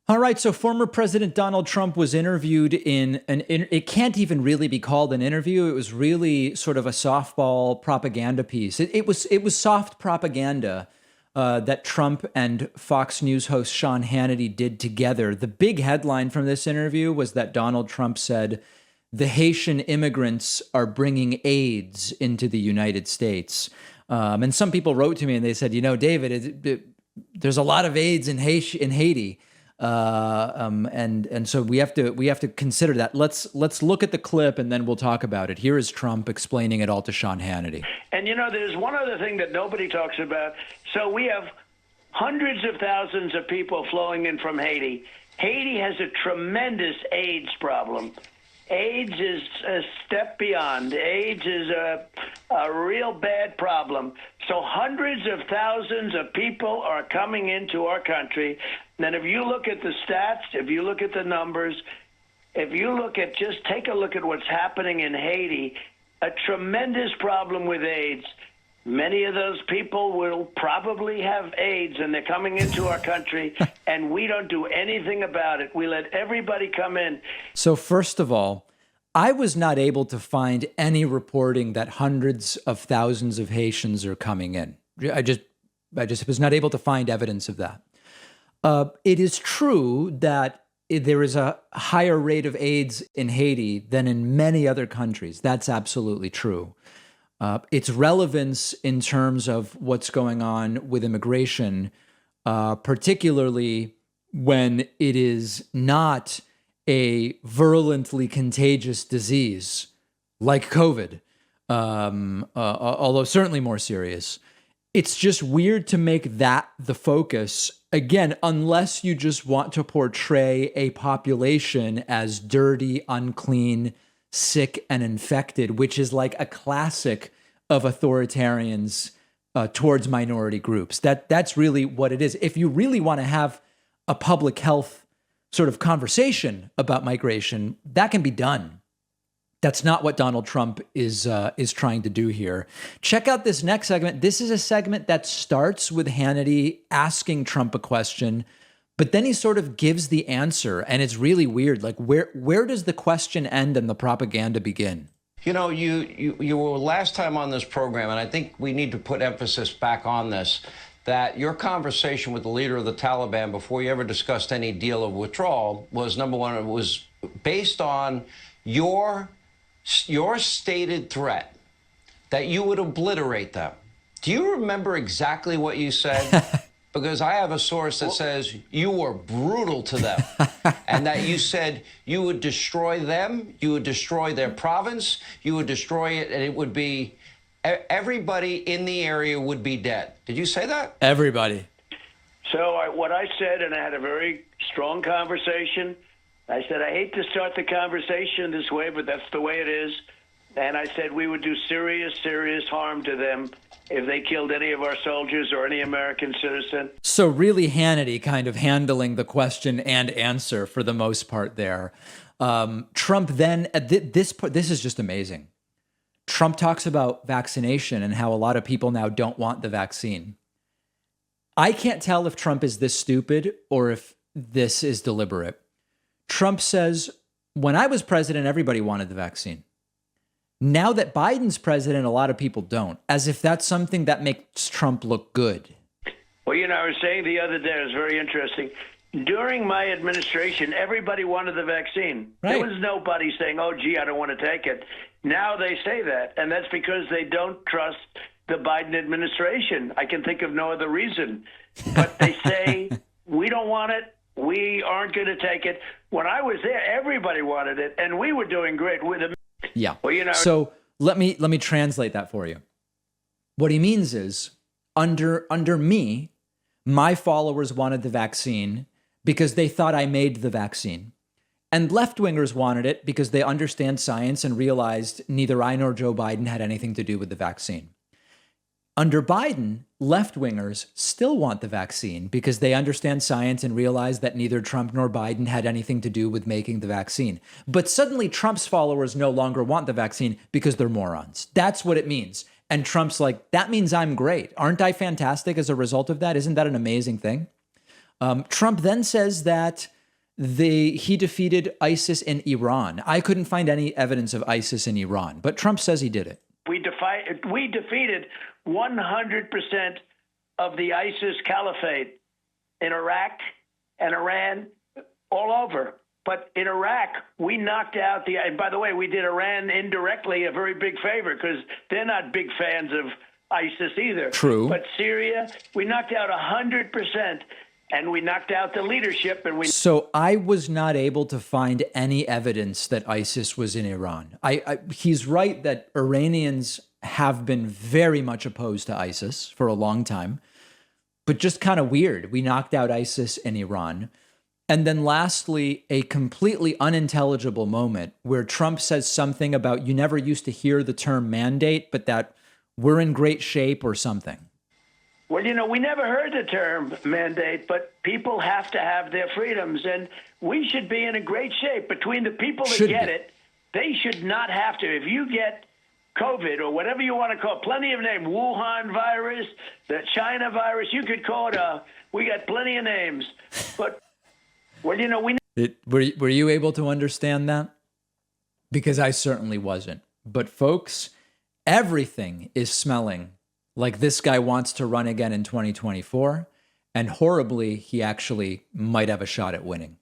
All right, so former President Donald Trump was interviewed it can't even really be called an interview. It was really sort of a softball propaganda piece. It was soft propaganda that Trump and Fox News host Sean Hannity did together. The big headline from this interview was that Donald Trump said the Haitian immigrants are bringing AIDS into the United States. And some people wrote to me and they said, David, there's a lot of AIDS in Haiti. And so we have to consider that. Let's look at the clip and then we'll talk about it. Here is Trump explaining it all to Sean Hannity. And there's one other thing that nobody talks about. So we have hundreds of thousands of people flowing in from Haiti. Haiti has a tremendous AIDS problem. AIDS is a step beyond. AIDS is a real bad problem. So hundreds of thousands of people are coming into our country. And if you look at the stats, if you look at the numbers, just take a look at what's happening in Haiti, a tremendous problem with AIDS. Many of those people will probably have AIDS, and they're coming into our country, and we don't do anything about it. We let everybody come in. So first of all, I was not able to find any reporting that hundreds of thousands of Haitians are coming in. I just was not able to find evidence of that. It is true that there is a higher rate of AIDS in Haiti than in many other countries. That's absolutely true. Its relevance in terms of what's going on with immigration, particularly when it is not a virulently contagious disease like COVID, although certainly more serious. It's just weird to make that the focus, again, unless you just want to portray a population as dirty, unclean, sick, and infected, which is like a classic of authoritarians towards minority groups. That's really what it is. If you really want to have a public health sort of conversation about migration, that can be done. That's not what Donald Trump is trying to do here. Check out this next segment. This is a segment that starts with Hannity asking Trump a question, but then he sort of gives the answer, and it's really weird. Like, where does the question end and the propaganda begin? You were last time on this program, and I think we need to put emphasis back on this, that your conversation with the leader of the Taliban before you ever discussed any deal of withdrawal was, number one, it was based on your stated threat that you would obliterate them. Do you remember exactly what you said? Because I have a source that says you were brutal to them and that you said you would destroy them, you would destroy their province, you would destroy it, and it would be everybody in the area would be dead. Did you say that? Everybody. So what I said, and I had a very strong conversation, I said, I hate to start the conversation this way, but that's the way it is. And I said we would do serious, serious harm to them if they killed any of our soldiers or any American citizen. So really Hannity kind of handling the question and answer for the most part there. Trump then, at this point, this is just amazing. Trump talks about vaccination and how a lot of people now don't want the vaccine. I can't tell if Trump is this stupid or if this is deliberate. Trump says, when I was president, everybody wanted the vaccine. Now that Biden's president, a lot of people don't, as if that's something that makes Trump look good. Well, I was saying the other day, it was very interesting. During my administration, everybody wanted the vaccine. Right. There was nobody saying, oh, gee, I don't want to take it. Now they say that, and that's because they don't trust the Biden administration. I can think of no other reason. But they say, we don't want it. We aren't going to take it. When I was there, everybody wanted it, and we were doing great with it. Yeah. Well, So let me translate that for you. What he means is, under me, my followers wanted the vaccine because they thought I made the vaccine. And left-wingers wanted it because they understand science and realized neither I nor Joe Biden had anything to do with the vaccine. Under Biden, left-wingers still want the vaccine because they understand science and realize that neither Trump nor Biden had anything to do with making the vaccine. But suddenly Trump's followers no longer want the vaccine because they're morons. That's what it means. And Trump's like, that means I'm great. Aren't I fantastic as a result of that? Isn't that an amazing thing? Trump then says that he defeated ISIS in Iran. I couldn't find any evidence of ISIS in Iran, but Trump says he did it. We defeated 100% of the ISIS caliphate in Iraq and Iran, all over. But in Iraq, we knocked out and by the way, we did Iran indirectly a very big favor because they're not big fans of ISIS either. True. But Syria, we knocked out 100%, and we knocked out the leadership. So I was not able to find any evidence that ISIS was in Iran. He's right that Iranians have been very much opposed to ISIS for a long time, but just kind of weird. We knocked out ISIS in Iran. And then lastly, a completely unintelligible moment where Trump says something about you never used to hear the term mandate, but that we're in great shape or something. Well, we never heard the term mandate, but people have to have their freedoms, and we should be in a great shape. Between the people that get it, they should not have to. If you get COVID or whatever you want to call it, plenty of names, Wuhan virus, the China virus, you could call it we got plenty of names. But, well, were you able to understand that? Because I certainly wasn't. But folks, everything is smelling like this guy wants to run again in 2024. And horribly, he actually might have a shot at winning.